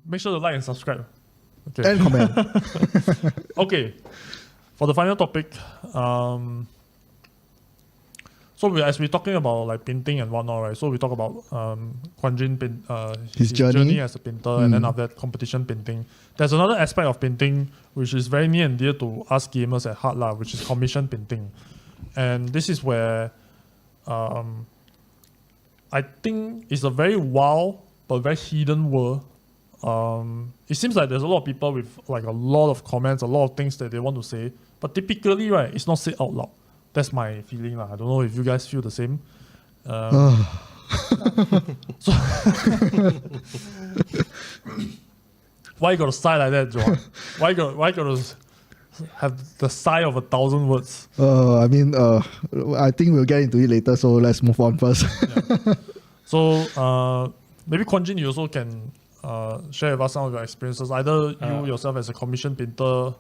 make sure to like and subscribe. Okay. And comment. Okay. For the final topic, so as we're talking about like painting and whatnot, right? So we talk about Kwan Jin his journey as a painter, and then after that competition painting. There's another aspect of painting which is very near and dear to us gamers at heart, which is commission painting. And this is where I think it's a very wild but very hidden world. It seems like there's a lot of people with like a lot of comments, a lot of things that they want to say, but typically, right, it's not said out loud. That's my feeling. I don't know if you guys feel the same. So why you got to sigh like that, Johan? Why you got to have the sigh of 1,000 words? I think we'll get into it later, so let's move on first. Yeah. So maybe Kwan Jin, you also can share with us some of your experiences, either you yourself as a commission painter,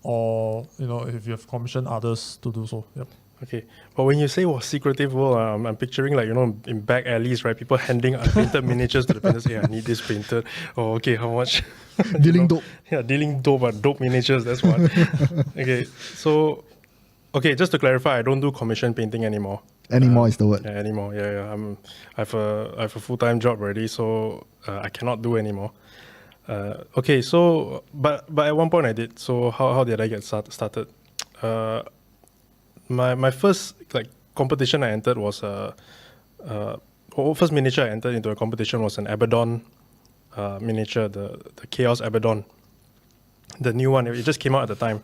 or if you have commissioned others to do so. Yep. Okay, but when you say secretive world, I'm picturing like in back alleys, right? People handing unpainted miniatures to the painters. Hey, I need this painted. Oh, okay, how much? Dealing dope. Yeah, dealing dope miniatures. That's one. Okay, so just to clarify, I don't do commission painting anymore. Anymore is the word. Yeah, anymore. Yeah. I have a full-time job already, so I cannot do anymore. Okay, so but at one point I did. So how did I get started? My first competition I entered was first miniature I entered into a competition was an Abaddon miniature, the Chaos Abaddon, the new one. It just came out at the time.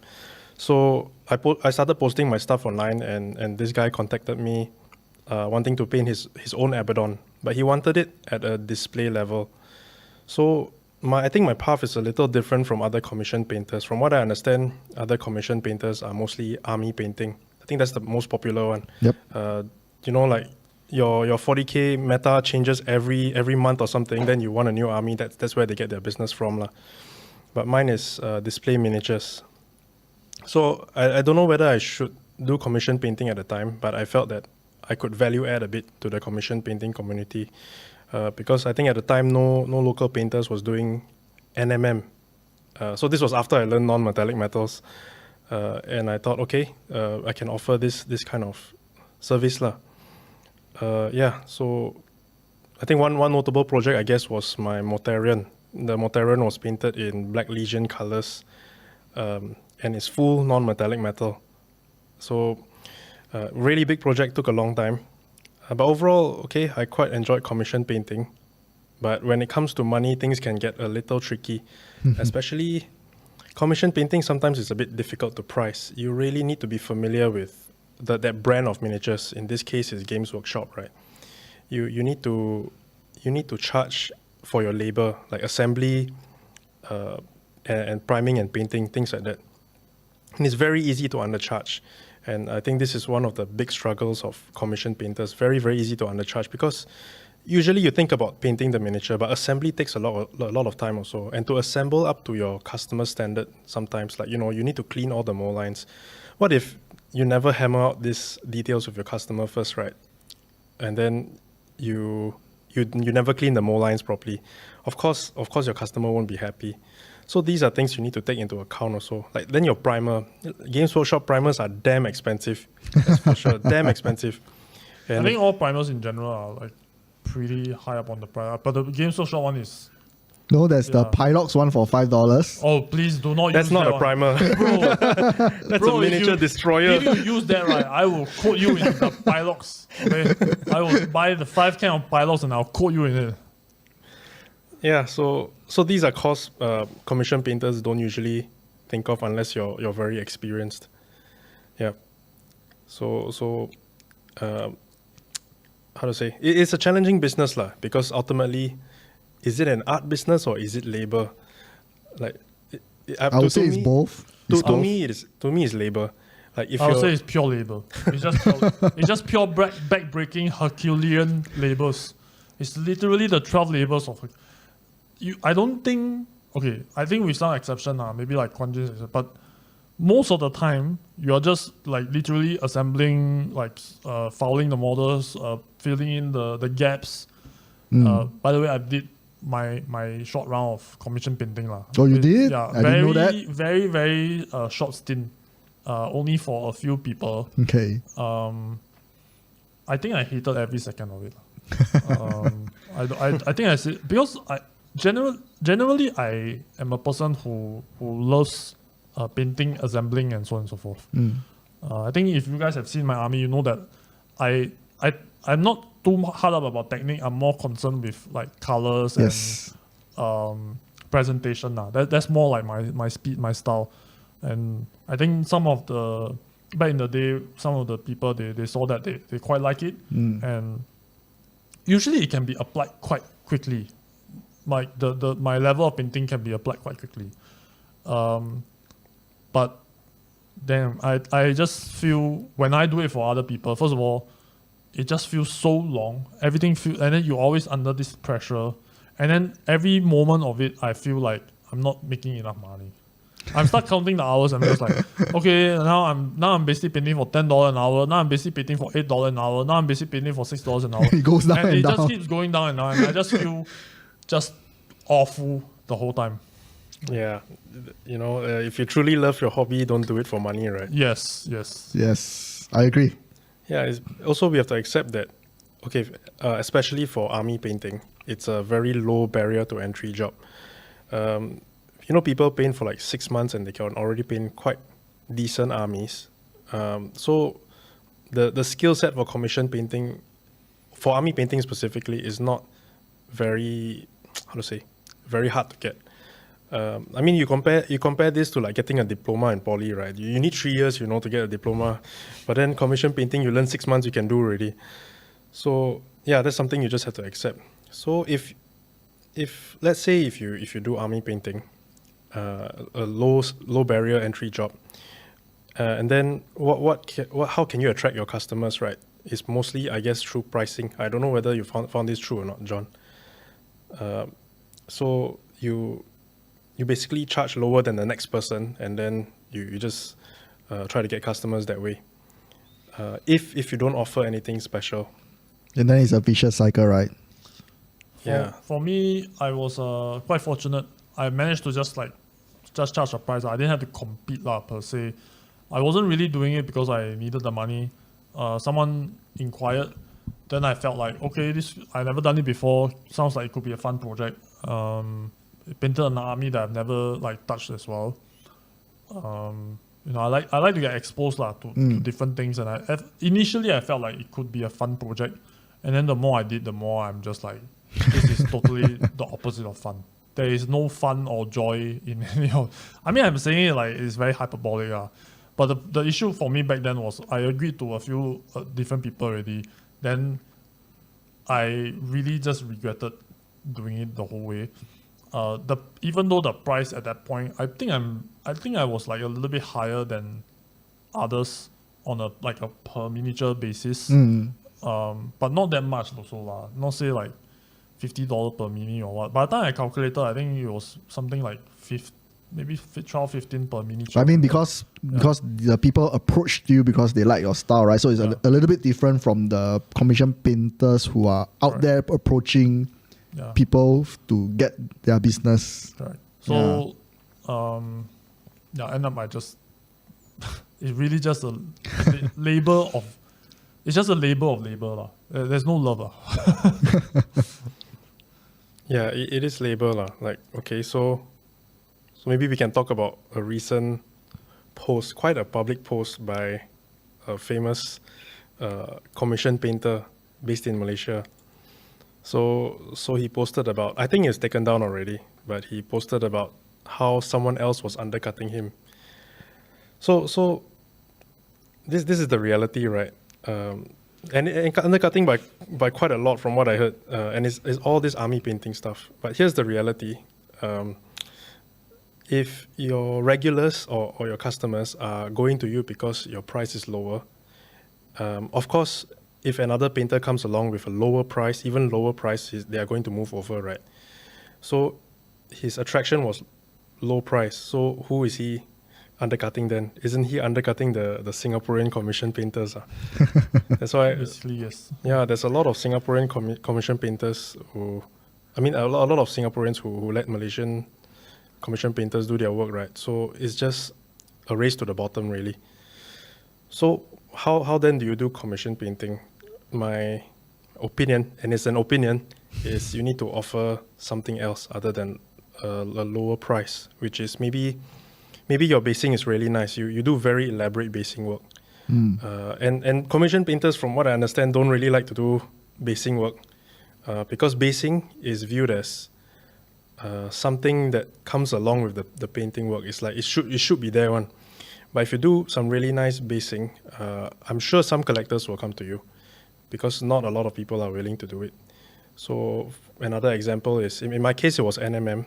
So I started posting my stuff online, and this guy contacted me wanting to paint his own Abaddon, but he wanted it at a display level. So I think my path is a little different from other commission painters. From what I understand, other commission painters are mostly army painting. I think that's the most popular one. Yep. Like your 40K meta changes every month or something, then you want a new army. That's where they get their business from. But mine is display miniatures. So I don't know whether I should do commission painting at the time, but I felt that I could value add a bit to the commission painting community. Because I think at the time no local painters was doing NMM. So this was after I learned non-metallic metals, and I thought, okay, I can offer this kind of service So I think one notable project I guess was my Mortarion. The Mortarion was painted in Black Legion colors, and it's full non-metallic metal. So really big project, took a long time. But overall, okay, I quite enjoyed commission painting. But when it comes to money, things can get a little tricky. Especially commission painting, sometimes it's a bit difficult to price. You really need to be familiar with that brand of miniatures. In this case, it's Games Workshop, right? You need to charge for your labor, like assembly, and priming and painting, things like that. And it's very easy to undercharge. And I think this is one of the big struggles of commission painters. Very, very easy to undercharge because usually you think about painting the miniature, but assembly takes a lot of time also. And to assemble up to your customer standard, sometimes you need to clean all the mold lines. What if you never hammer out these details with your customer first, right? And then you never clean the mold lines properly. Of course, your customer won't be happy. So these are things you need to take into account also. Then your primer. Games Workshop primers are damn expensive. That's for sure. Damn expensive. And I think all primers in general are pretty high up on the price. But the Games Workshop one is... No, there's the Pylox one for $5. Oh, please do not That's use that not a primer. Bro, that's a miniature destroyer. If you use that, right, I will quote you in the Pylox. Okay? I will buy the 5 can of Pylox and I'll quote you in it. Yeah, so these are costs commission painters don't usually think of unless you're very experienced. Yeah. So how to say? It's a challenging business because ultimately, is it an art business or is it labor? I would say it's both. To me, it's labor. I would say it's pure labor. It's just pure back-breaking Herculean labors. It's literally the 12 labors of... I don't think... Okay, I think with some exception, maybe like Kwan Jin, but most of the time, you're just literally assembling, fouling the models, filling in the gaps. By the way, I did my short round of commission painting lah. Oh, you did? Yeah, I didn't know that. Very short stint. Only for a few people. Okay. I think I hated every second of it. I think I said because generally I am a person who loves painting, assembling, and so on and so forth. I think if you guys have seen my army, you know that I'm not too hard up about technique. I'm more concerned with like colors Yes. and presentation. That's more like my speed, my style. And I think back in the day, some of the people they saw that they quite like it, and usually it can be applied quite quickly. Like my level of painting can be applied quite quickly, but damn, I just feel when I do it for other people, first of all, it just feels so long. Everything and then you're always under this pressure, and then every moment of it, I feel like I'm not making enough money. I'm start counting the hours. I'm just like, okay, now I'm basically painting for $10 an hour. Now I'm basically painting for $8 an hour. Now I'm basically painting for $6 an hour. It goes down and it down. just keeps going down and down. And I just feel just awful the whole time. Yeah, if you truly love your hobby, don't do it for money, right? Yes. Yes, I agree. Yeah, also we have to accept that, okay, especially for army painting, it's a very low barrier to entry job. People paint for like 6 months and they can already paint quite decent armies. So the skill set for commission painting, for army painting specifically, is not very hard to get. You compare this to like getting a diploma in poly, right? You need 3 years, to get a diploma, but then commission painting, you learn 6 months, you can do already. So yeah, that's something you just have to accept. So if let's say if you do army painting, a low barrier entry job, and then how can you attract your customers, right? It's mostly, I guess, through pricing. I don't know whether you found this true or not, John. So you basically charge lower than the next person, and then you just try to get customers that way. If you don't offer anything special, And then it's a vicious cycle, right? For me, I was quite fortunate. I managed to just charge a price. I didn't have to compete per se. I wasn't really doing it because I needed the money. Someone inquired. Then I felt like, okay, I never done it before. Sounds like it could be a fun project. Painted an army that I've never touched as well. I like to get exposed to different things. And initially I felt like it could be a fun project. And then the more I did, the more I'm just like, this is totally the opposite of fun. There is no fun or joy in any of. I mean, I'm saying it like it's very hyperbolic, but the issue for me back then was I agreed to a few different people already. Then I really just regretted doing it the whole way. Even though the price at that point, I think I was like a little bit higher than others on a per miniature basis. But not that much also not say like $50 per mini or what. By the time I calculated, I think it was something like maybe 12, 15 per miniature. I mean, because the people approached you because they like your style, right? So it's a little bit different from the commission painters who are out there approaching people to get their business. Correct. So, end up I just it's really just a labor of. It's just a labor of labor. There's no love. Yeah, it is labor. Okay, so maybe we can talk about a recent post, quite a public post by a famous commission painter based in Malaysia. So he posted about, I think it's taken down already, but he posted about how someone else was undercutting him. So this is the reality, right? And undercutting by quite a lot from what I heard, and it's all this army painting stuff. But here's the reality: if your regulars or your customers are going to you because your price is lower, of course, if another painter comes along with a lower price, even lower price, they are going to move over, right? So his attraction was low price. So who is he undercutting then? Isn't he undercutting the Singaporean commission painters? That's why. Basically, yes. Yeah, there's a lot of Singaporean commission painters who, I mean, a lot of Singaporeans who let Malaysian commission painters do their work, right? So it's just a race to the bottom, really. So how then do you do commission painting? My opinion, and it's an opinion, is you need to offer something else other than a lower price, which is maybe your basing is really nice. You do very elaborate basing work. And commission painters, from what I understand, don't really like to do basing work because basing is viewed as something that comes along with the painting work. It's like it should be there one. But if you do some really nice basing, I'm sure some collectors will come to you because not a lot of people are willing to do it. So another example is, in my case, it was NMM.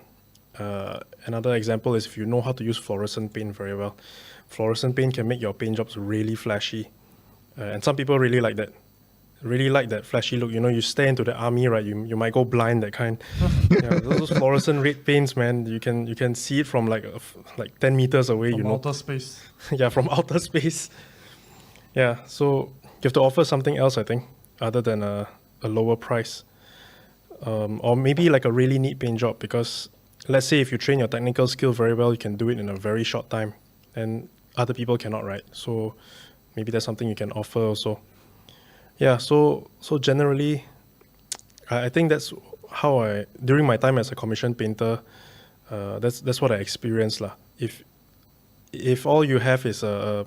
Another example is if you know how to use fluorescent paint very well. Fluorescent paint can make your paint jobs really flashy. And some people really like that. Really like that flashy look. You know, you stare into the army, right? You might go blind, that kind. Yeah, those fluorescent red paints, man, you can see it from like 10 meters away, from you know. outer space. Yeah, from outer space. Yeah, so you have to offer something else, I think, other than a lower price. Or maybe like a really neat paint job, because let's say if you train your technical skill very well, you can do it in a very short time, and other people cannot, right? So maybe that's something you can offer also. Yeah, so generally, I think that's how during my time as a commission painter, that's what I experienced lah. If all you have is a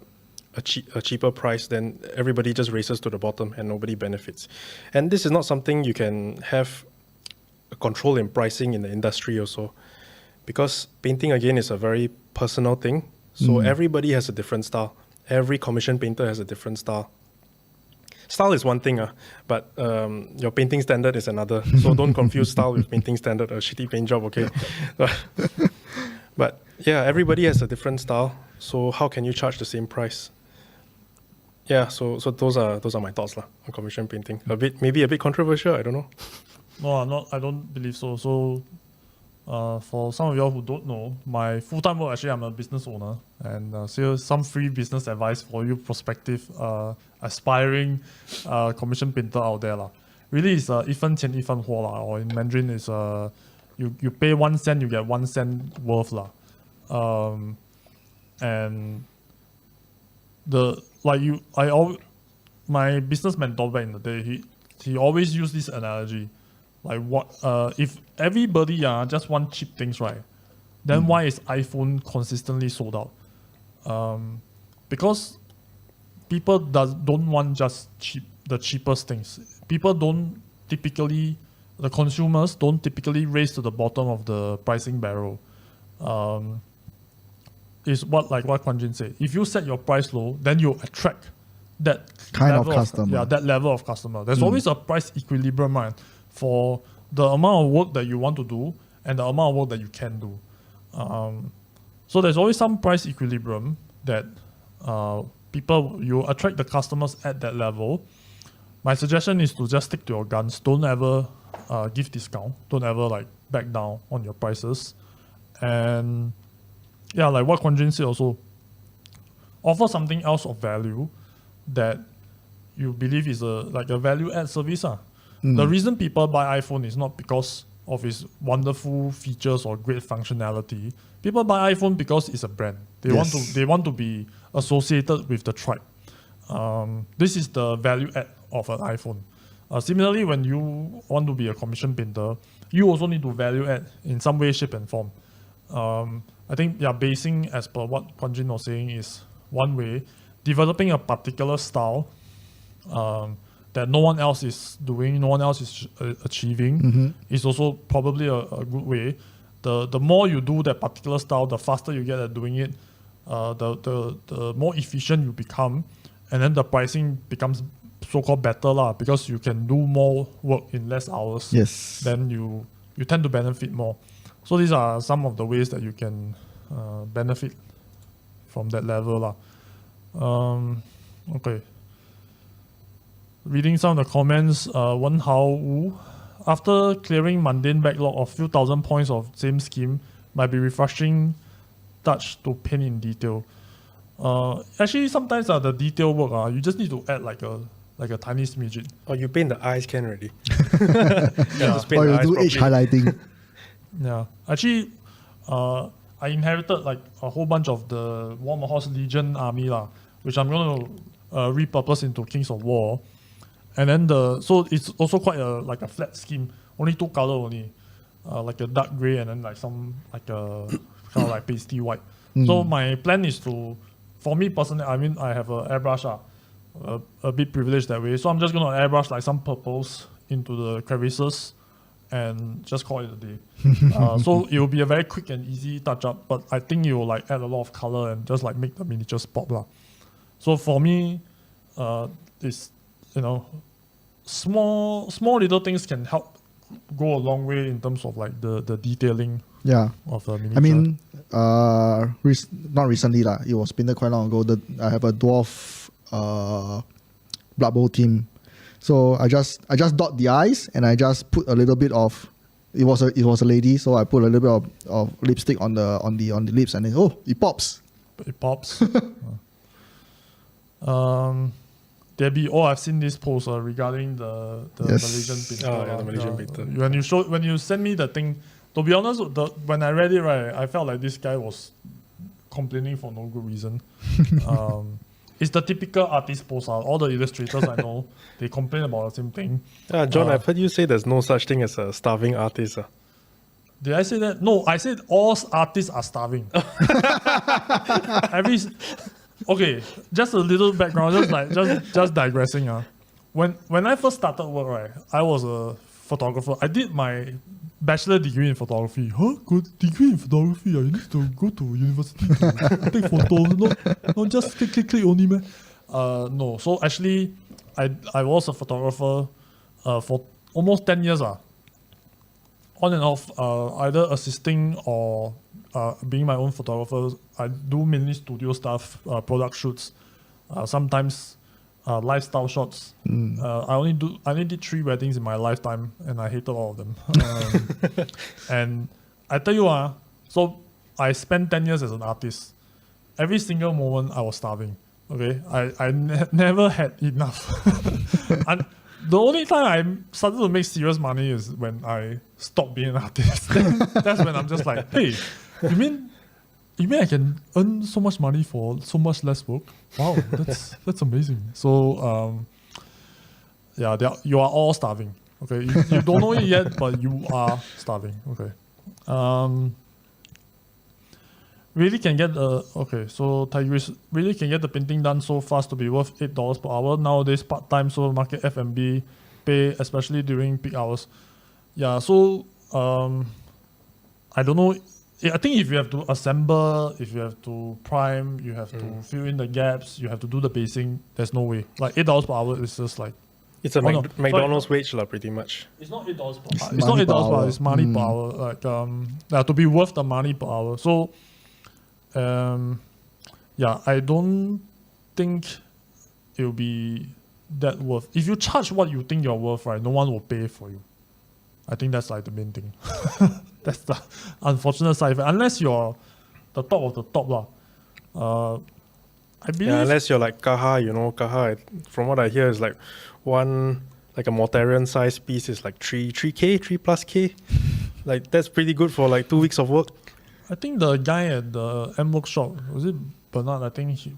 cheaper price, then everybody just races to the bottom and nobody benefits. And this is not something you can have a control in pricing in the industry also, because painting again is a very personal thing. So everybody has a different style. Every commission painter has a different style. Style is one thing, but your painting standard is another. So don't confuse style with painting standard, a shitty paint job, okay? But yeah, everybody has a different style. So how can you charge the same price? Yeah, so those are my thoughts on commission painting. Maybe a bit controversial, I don't know. No, I don't believe so. So for some of y'all who don't know, my full-time work, actually, I'm a business owner. And so some free business advice for you prospective, aspiring commission painter out there. Really, it's 一分钱一分货 or in Mandarin, is you pay 1 cent, you get 1 cent worth. And my business mentor back in the day, he always used this analogy. Like if everybody just want cheap things, right? Then why is iPhone consistently sold out? Because people don't want just the cheapest things. The consumers don't typically race to the bottom of the pricing barrel. Is what Kwan Jin said. If you set your price low, then you attract that kind of customer. That level of customer. There's always a price equilibrium, right, for the amount of work that you want to do and the amount of work that you can do. So there's always some price equilibrium that you attract the customers at that level. My suggestion is to just stick to your guns. Don't ever give discount. Don't ever back down on your prices. And yeah, like what Kwan Jin said also, offer something else of value that you believe is a value add service. The reason people buy iPhone is not because of its wonderful features or great functionality. People buy iPhone because it's a brand. They want to be associated with the tribe. This is the value add of an iPhone. Similarly, when you want to be a commission painter, you also need to value add in some way, shape, and form. I think basing, as per what Kwan Jin was saying, is one way. Developing a particular style that no one else is doing, no one else is achieving, is also probably a good way. The more you do that particular style, the faster you get at doing it, the more efficient you become, and then the pricing becomes so-called better because you can do more work in less hours. Yes. Then you tend to benefit more. So these are some of the ways that you can benefit from that level. Okay. Reading some of the comments, Wen Hao Wu, after clearing mundane backlog of few thousand points of same scheme, might be refreshing touch to paint in detail. Actually, sometimes the detail work, you just need to add like a tiny smidget. Oh, you paint the eyes can already. Yeah. Or you do edge highlighting. Yeah, actually, I inherited like a whole bunch of the Warmer Horse Legion army lah, which I'm gonna repurpose into Kings of War, and then so it's also quite like a flat scheme, only 2 color only, like a dark gray and then like some like a kind of like pasty white. So my plan is to, for me personally, I mean I have a airbrush a bit privileged that way, so I'm just gonna airbrush like some purples into the crevices and just call it a day. So it will be a very quick and easy touch up, but I think it will like add a lot of color and just like make the miniatures pop lah. So for me, it's, you know, small little things can help go a long way in terms of like the detailing of a miniature. I mean, not recently lah. It was painted quite long ago. I have a dwarf Blood Bowl team. So I just dot the eyes and I just put a little bit of, it was a lady, so I put a little bit of lipstick on the lips and then it pops. It pops. Debbie, I've seen this post regarding the Malaysian painter. Oh, yeah, the Malaysian painter. When you sent me the thing, to be honest, when I read it, right, I felt like this guy was complaining for no good reason. It's the typical artist post. All the illustrators I know, they complain about the same thing. John, I've heard you say there's no such thing as a starving artist. Did I say that? No, I said all artists are starving. Okay, just a little background, just digressing. When I first started work, right, I was a photographer. I did my bachelor degree in photography. Good degree in photography. You need to go to university to take photos, not just click only, man. No, so actually, I was a photographer for almost 10 years. On and off, either assisting or being my own photographer. I do mainly studio stuff, product shoots, sometimes lifestyle shots. I only did 3 weddings in my lifetime, and I hated all of them. And I tell you, so I spent 10 years as an artist. Every single moment I was starving. Okay, I never had enough. And the only time I started to make serious money is when I stopped being an artist. That's when I'm just like, hey, you mean I can earn so much money for so much less work? Wow, that's amazing. So you are all starving. Okay, you don't know it yet, but you are starving. Okay, really can get so Tigris really can get the painting done so fast to be worth $8 per hour nowadays. Part-time supermarket F&B pay, especially during peak hours. Yeah, so I don't know. I think if you have to assemble, if you have to prime, you have to fill in the gaps, you have to do the basing, there's no way. Like $8 per hour is just like, it's a McDonald's wage wage, pretty much. it's not $8 per hour. It's not $8 per hour. It's money per hour. Like to be worth the money per hour. So I don't think it'll be that worth. If you charge what you think you're worth, right, no one will pay for you. I think that's like the main thing. That's the unfortunate side effect. Unless you're the top of the top lah. I believe. Yeah, unless you're like Kaha, Kaha. From what I hear, is like one like a Mortarian size piece is like 3K, 3+K. Like that's pretty good for like 2 weeks of work. I think the guy at the M Workshop, was it Bernard? I think he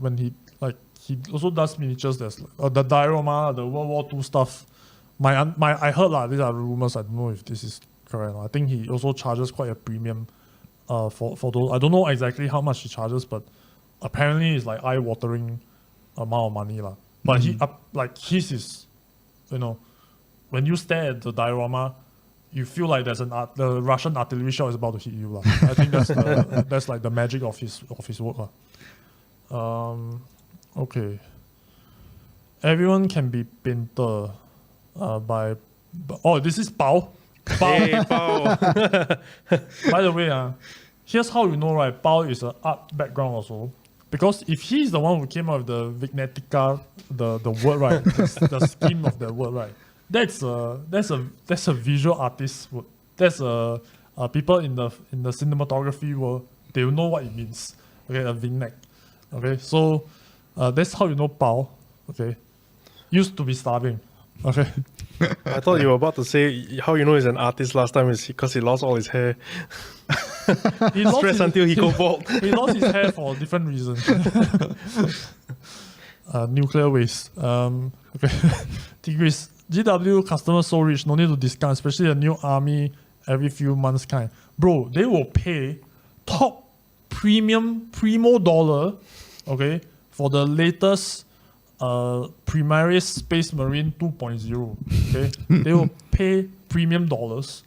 also does miniatures. There's the diorama, the World War II stuff. I heard these are rumors. I don't know if this is correct. I think he also charges quite a premium for those. I don't know exactly how much he charges, but apparently it's like eye-watering amount of money lah. But his is, when you stare at the diorama, you feel like the Russian artillery shell is about to hit you lah. I think that's like the magic of his work lah. Okay. Everyone can be painter. This is Bao. Hey, Bao. By the way, here's how you know, right? Bao is an art background also. Because if he's the one who came up with the Vignetica, the word, right? the scheme of the word, right? That's a visual artist word. That's people in the cinematography world, they will know what it means. Okay, a vignette. Okay, so that's how you know Bao. Okay. used to be starving. Okay. I thought you were about to say how you know he's an artist last time is because he lost all his hair. He lost Stressed until he go bald. He lost his hair for different reasons. Nuclear waste. Okay. Tigris, GW customers so rich, no need to discount, especially the new army every few months kind. Bro, they will pay top premium primo dollar, okay, for the latest Primaris Space Marine 2.0. Okay, they will pay premium dollars.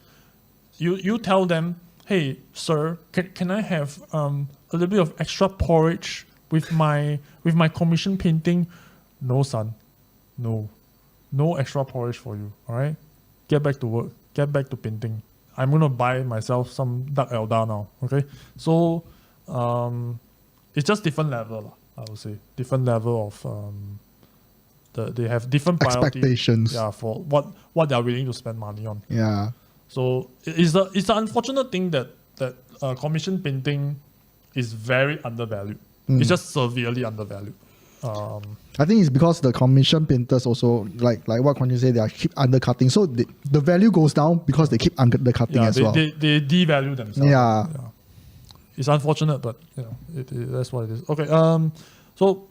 You tell them, hey, sir, can I have a little bit of extra porridge with my commission painting? No, son, no extra porridge for you. All right, get back to work. Get back to painting. I'm gonna buy myself some Dark Eldar now. Okay, so it's just different level, I would say. Different level of they have different expectations. Yeah, for what they are willing to spend money on. Yeah. So it's the unfortunate thing that commission painting is very undervalued. It's just severely undervalued. I think it's because the commission painters also like what Kwan Jin say, they are keep undercutting. So the value goes down because they keep undercutting as well. They devalue themselves. Yeah. It's unfortunate, but that's what it is. Okay. So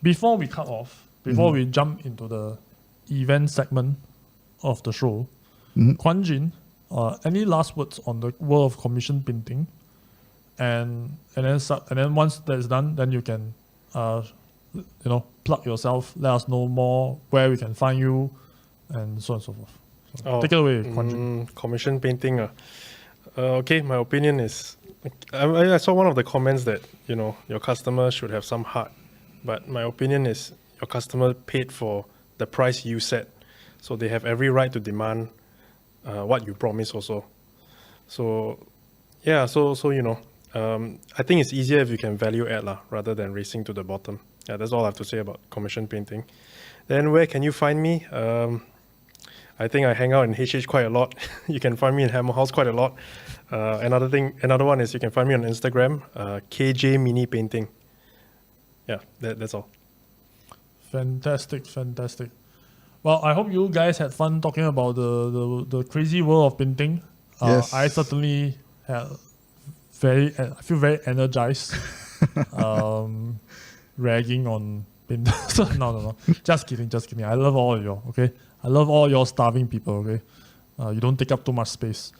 before we cut off, before we jump into the event segment of the show, Kwan Jin, any last words on the world of commission painting? And then once that's done, then you can plug yourself, let us know more where we can find you, and so on and so forth. So take it away, Kwan Jin. Commission painting. Okay, my opinion is, I saw one of the comments that, your customer should have some heart. But my opinion is your customer paid for the price you set. So they have every right to demand what you promise also. So, yeah, I think it's easier if you can value add rather than racing to the bottom. Yeah, that's all I have to say about commission painting. Then where can you find me? I think I hang out in HH quite a lot. You can find me in Hammerhouse quite a lot. Another one is you can find me on Instagram, KJ Mini Painting. Yeah, that's all. Fantastic. Well, I hope you guys had fun talking about the crazy world of painting. Yes. I certainly I feel very energized. Ragging on painters. No. Just kidding. I love all of you, okay? I love all your starving people, okay? You don't take up too much space.